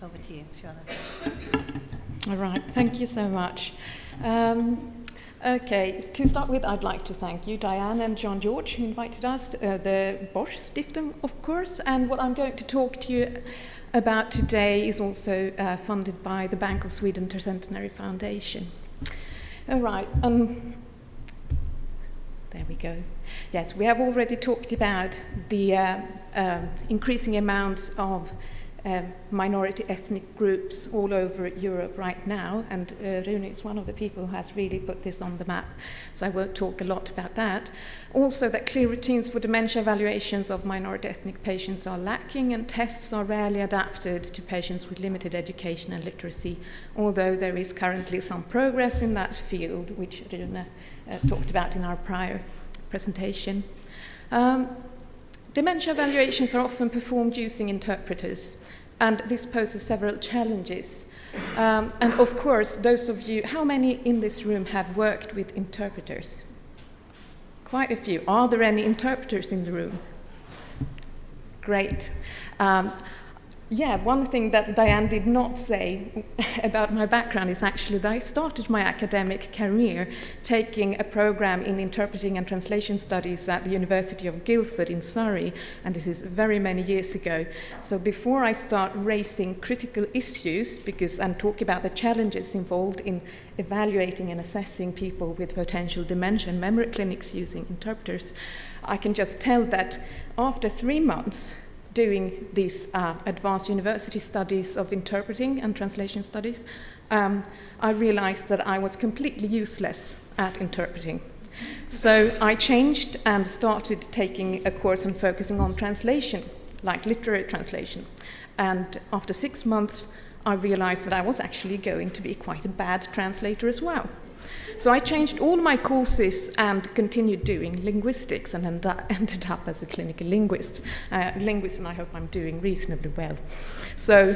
Over to you, Charlotte. All right, thank you so much. Okay, to start with, I'd like to thank you, Diane and John George, who invited us, the Bosch Stiftung, of course, and what I'm going to talk to you about today is also funded by the Bank of Sweden Tercentenary Foundation. All right, there we go. Yes, we have already talked about the increasing amounts of minority ethnic groups all over Europe right now, and Rune is one of the people who has really put this on the map, so I won't talk a lot about that. Also, that clear routines for dementia evaluations of minority ethnic patients are lacking, and tests are rarely adapted to patients with limited education and literacy, although there is currently some progress in that field, which Rune talked about in our prior presentation. Dementia evaluations are often performed using interpreters, and this poses several challenges. And of course, those of you, how many in this room have worked with interpreters? Quite a few. Are there any interpreters in the room? Great. One thing that Diane did not say about my background is actually that I started my academic career taking a program in interpreting and translation studies at the University of Guildford in Surrey, and this is very many years ago. So before I start raising critical issues and talk about the challenges involved in evaluating and assessing people with potential dementia and memory clinics using interpreters, I can just tell that after 3 months doing these advanced university studies of interpreting and translation studies, I realized that I was completely useless at interpreting. So I changed and started taking a course and focusing on translation, like literary translation. And after 6 months, I realized that I was actually going to be quite a bad translator as well. So I changed all my courses and continued doing linguistics and ended up as a clinical linguist, and I hope I'm doing reasonably well. So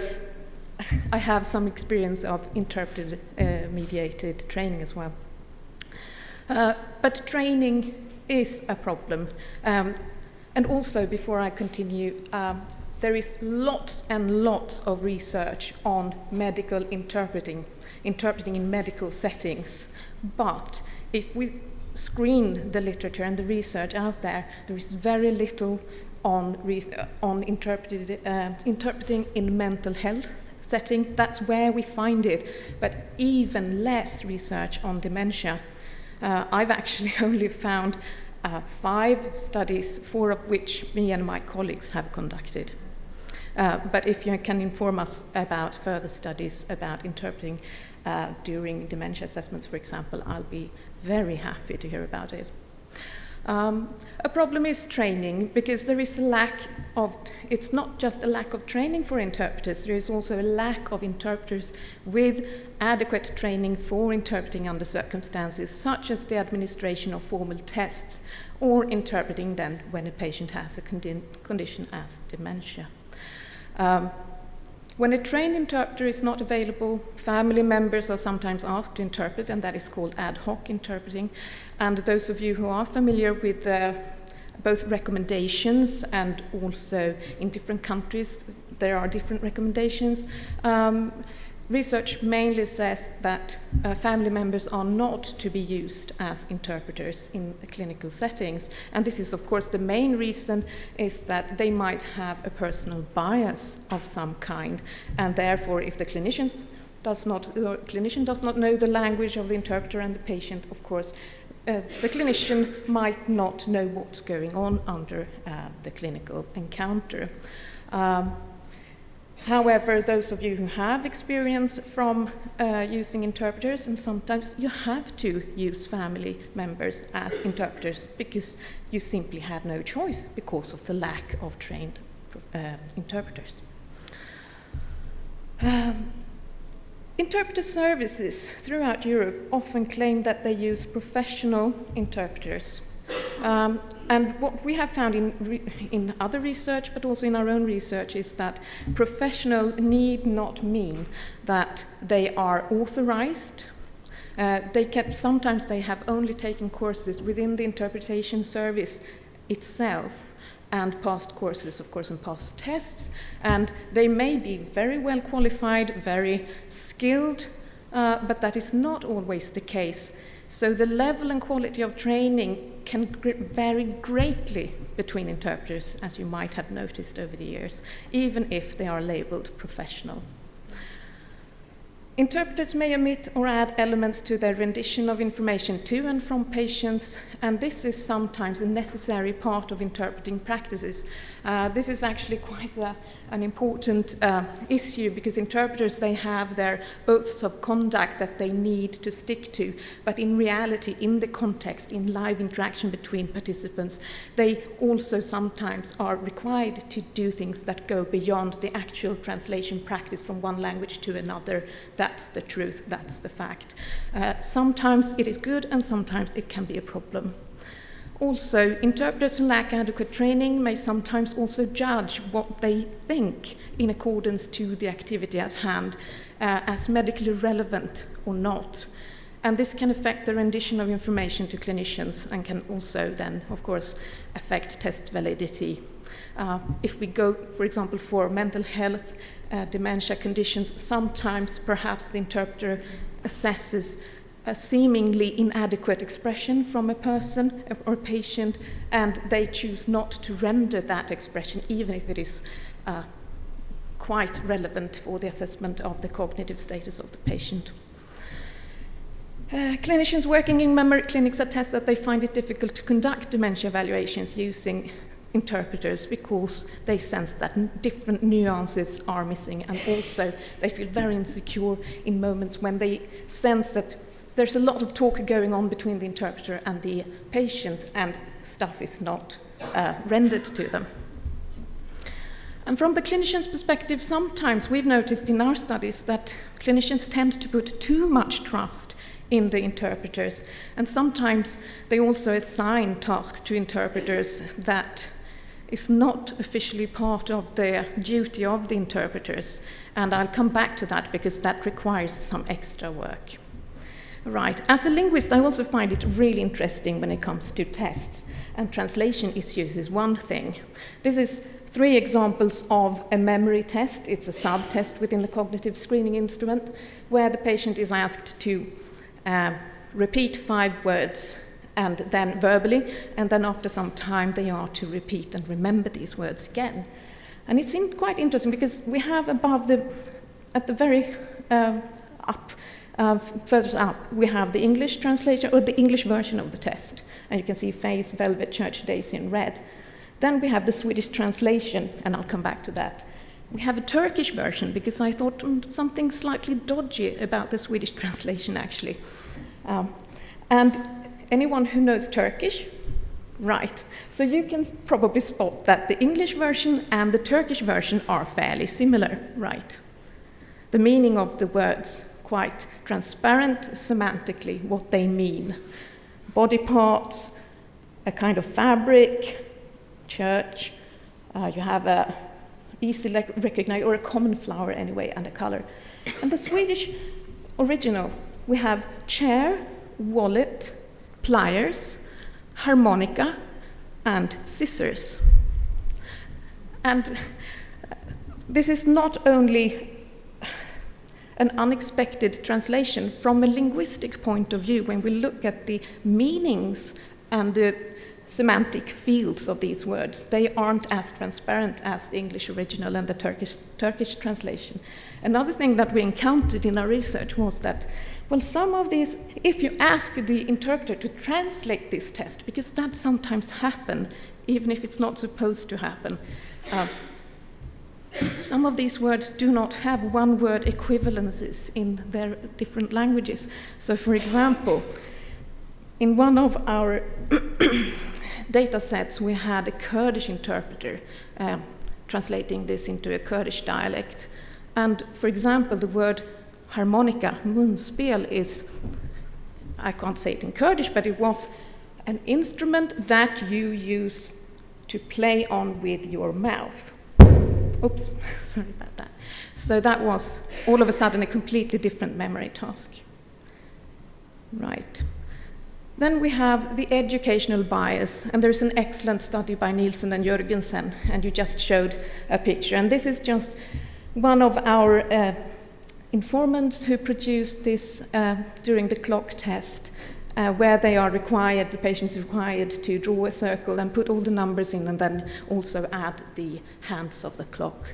I have some experience of interpreter-mediated training as well. But training is a problem. And also, before I continue, there is lots and lots of research on medical interpreting in medical settings. But if we screen the literature and the research out there, there is very little on interpreting in mental health setting. That's where we find it, but even less research on dementia. I've actually only found 5 studies, 4 of which me and my colleagues have conducted. But if you can inform us about further studies about interpreting during dementia assessments, for example, I'll be very happy to hear about it. A problem is training, because there is a lack of, it's not just a lack of training for interpreters, there is also a lack of interpreters with adequate training for interpreting under circumstances such as the administration of formal tests or interpreting then when a patient has a condition as dementia. When a trained interpreter is not available, family members are sometimes asked to interpret, and that is called ad hoc interpreting. And those of you who are familiar with both recommendations and also in different countries, there are different recommendations. Research mainly says that family members are not to be used as interpreters in clinical settings. And this is, of course, the main reason is that they might have a personal bias of some kind. And therefore, if the clinician does not know the language of the interpreter and the patient, of course, the clinician might not know what's going on under the clinical encounter. However, those of you who have experience from using interpreters, and sometimes you have to use family members as interpreters because you simply have no choice because of the lack of trained interpreters. Interpreter services throughout Europe often claim that they use professional interpreters. And what we have found in other research, but also in our own research, is that professional need not mean that they are authorized. Sometimes they have only taken courses within the interpretation service itself, and passed courses, of course, and passed tests. And they may be very well qualified, very skilled, but that is not always the case. So the level and quality of training can vary greatly between interpreters, as you might have noticed over the years, even if they are labeled professional. Interpreters may omit or add elements to their rendition of information to and from patients, and this is sometimes a necessary part of interpreting practices. This is actually quite an important issue, because interpreters, they have their oaths of conduct that they need to stick to, but in reality, in the context, in live interaction between participants, they also sometimes are required to do things that go beyond the actual translation practice from one language to another. That's the truth, that's the fact. Sometimes it is good, and sometimes it can be a problem. Also, interpreters who lack adequate training may sometimes also judge what they think in accordance to the activity at hand as medically relevant or not. And this can affect the rendition of information to clinicians, and can also then, of course, affect test validity. If we go, for example, for mental health, dementia conditions, sometimes perhaps the interpreter assesses a seemingly inadequate expression from a person or patient, and they choose not to render that expression, even if it is quite relevant for the assessment of the cognitive status of the patient. Clinicians working in memory clinics attest that they find it difficult to conduct dementia evaluations using interpreters, because they sense that different nuances are missing, and also they feel very insecure in moments when they sense that there's a lot of talk going on between the interpreter and the patient, and stuff is not rendered to them. And from the clinician's perspective, sometimes we've noticed in our studies that clinicians tend to put too much trust in the interpreters, and sometimes they also assign tasks to interpreters that is not officially part of the duty of the interpreters. And I'll come back to that, because that requires some extra work. Right. As a linguist, I also find it really interesting when it comes to tests, and translation issues is one thing. This is 3 examples of a memory test. It's a sub-test within the cognitive screening instrument, where the patient is asked to repeat 5 words, and then verbally, and then after some time they are to repeat and remember these words again. And it seemed quite interesting, because we have at the very further up, we have the English translation, or the English version of the test. And you can see face, velvet, church, daisy in red. Then we have the Swedish translation, and I'll come back to that. We have a Turkish version, because I thought something slightly dodgy about the Swedish translation, actually. And anyone who knows Turkish? Right. So you can probably spot that the English version and the Turkish version are fairly similar, right? The meaning of the words, quite transparent semantically, what they mean. Body parts, a kind of fabric, church, you have a easily recognized, or a common flower anyway, and a color. And the Swedish original, we have chair, wallet, pliers, harmonica, and scissors. And this is not only an unexpected translation from a linguistic point of view. When we look at the meanings and the semantic fields of these words, they aren't as transparent as the English original and the Turkish translation. Another thing that we encountered in our research was that, well, some of these, if you ask the interpreter to translate this test, because that sometimes happens, even if it's not supposed to happen, some of these words do not have one-word equivalences in their different languages. So, for example, in one of our data sets, we had a Kurdish interpreter translating this into a Kurdish dialect. And, for example, the word harmonica, munspel, is, I can't say it in Kurdish, but it was an instrument that you use to play on with your mouth. Oops, sorry about that. So that was all of a sudden a completely different memory task. Right. Then we have the educational bias, and there's an excellent study by Nielsen and Jørgensen, and you just showed a picture. And this is just one of our informants who produced this during the clock test, where they are required, the patient is required to draw a circle and put all the numbers in, and then also add the hands of the clock.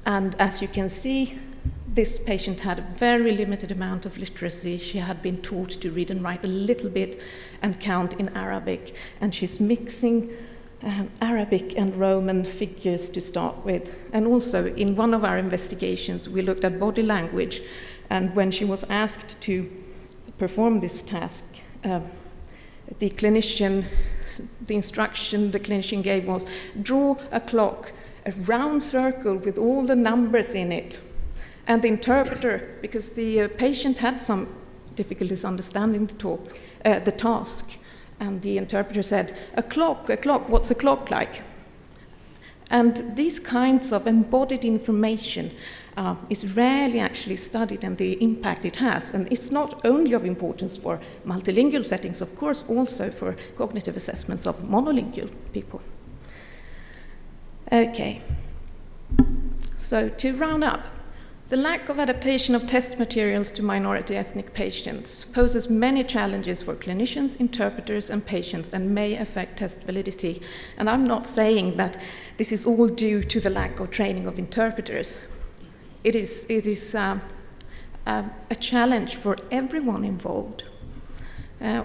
And as you can see, this patient had a very limited amount of literacy. She had been taught to read and write a little bit and count in Arabic, and she's mixing Arabic and Roman figures to start with. And also, in one of our investigations, we looked at body language, and when she was asked to perform this task, the instruction the clinician gave was, draw a clock, a round circle with all the numbers in it. And the interpreter, because the patient had some difficulties understanding the task, and the interpreter said, a clock, what's a clock like? And these kinds of embodied information is rarely actually studied, and the impact it has. And it's not only of importance for multilingual settings, of course, also for cognitive assessments of monolingual people. Okay, so to round up, the lack of adaptation of test materials to minority ethnic patients poses many challenges for clinicians, interpreters, and patients, and may affect test validity. And I'm not saying that this is all due to the lack of training of interpreters. It is a challenge for everyone involved.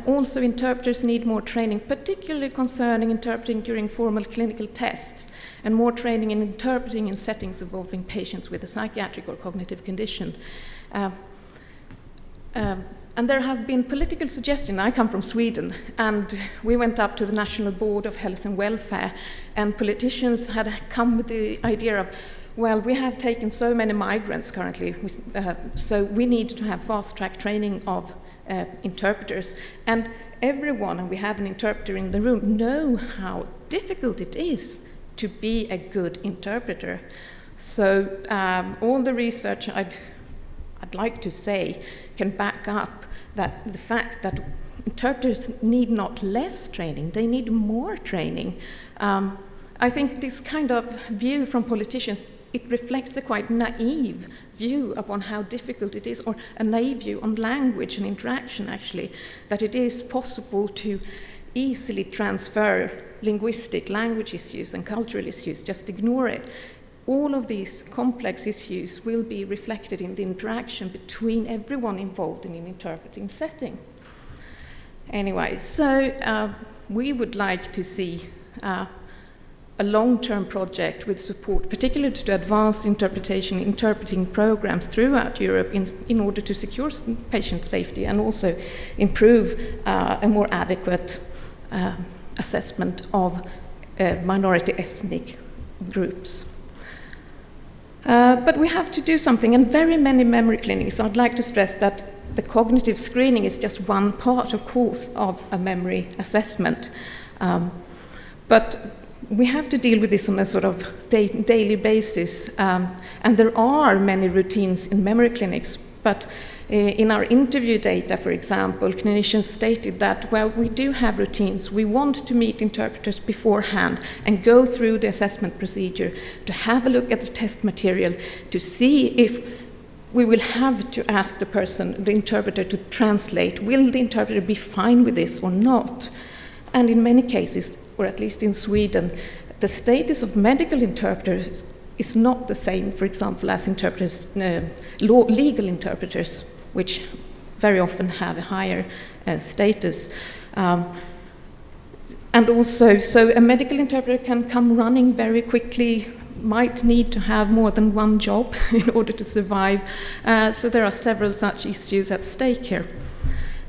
Also, interpreters need more training, particularly concerning interpreting during formal clinical tests, and more training in interpreting in settings involving patients with a psychiatric or cognitive condition. And there have been political suggestions. I come from Sweden, and we went up to the National Board of Health and Welfare, and politicians had come with the idea of, well, we have taken so many migrants currently, so we need to have fast-track training of interpreters. And everyone, and we have an interpreter in the room, know how difficult it is to be a good interpreter. So all the research I'd like to say can back up that the fact that interpreters need not less training, they need more training. I think this kind of view from politicians, it reflects a quite naive view upon how difficult it is, or a naive view on language and interaction, actually, that it is possible to easily transfer linguistic language issues and cultural issues, just ignore it. All of these complex issues will be reflected in the interaction between everyone involved in an interpreting setting. Anyway, so we would like to see a long-term project with support, particularly to advance interpreting programs throughout Europe in order to secure patient safety and also improve a more adequate assessment of minority ethnic groups. But we have to do something, and very many memory clinics, I'd like to stress that the cognitive screening is just one part, of course, of a memory assessment. But we have to deal with this on a sort of daily basis, and there are many routines in memory clinics, but in our interview data, for example, clinicians stated that, well, we do have routines. We want to meet interpreters beforehand and go through the assessment procedure, to have a look at the test material, to see if we will have to ask the interpreter to translate. Will the interpreter be fine with this or not? And in many cases, or at least in Sweden, the status of medical interpreters is not the same, for example, as interpreters, legal interpreters, which very often have a higher status. And also, so a medical interpreter can come running very quickly, might need to have more than one job in order to survive. So there are several such issues at stake here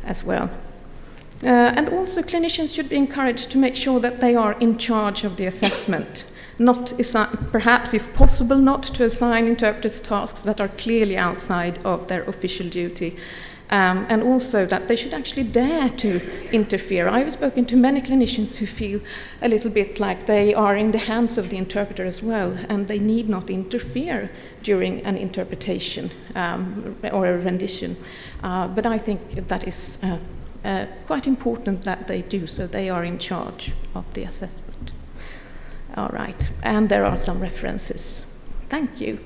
as well. And also clinicians should be encouraged to make sure that they are in charge of the assessment, perhaps if possible not to assign interpreters tasks that are clearly outside of their official duty, and also that they should actually dare to interfere. I've spoken to many clinicians who feel a little bit like they are in the hands of the interpreter as well, and they need not interfere during an interpretation or a rendition. But I think that is quite important that they do, so they are in charge of the assessment. All right, and there are some references. Thank you.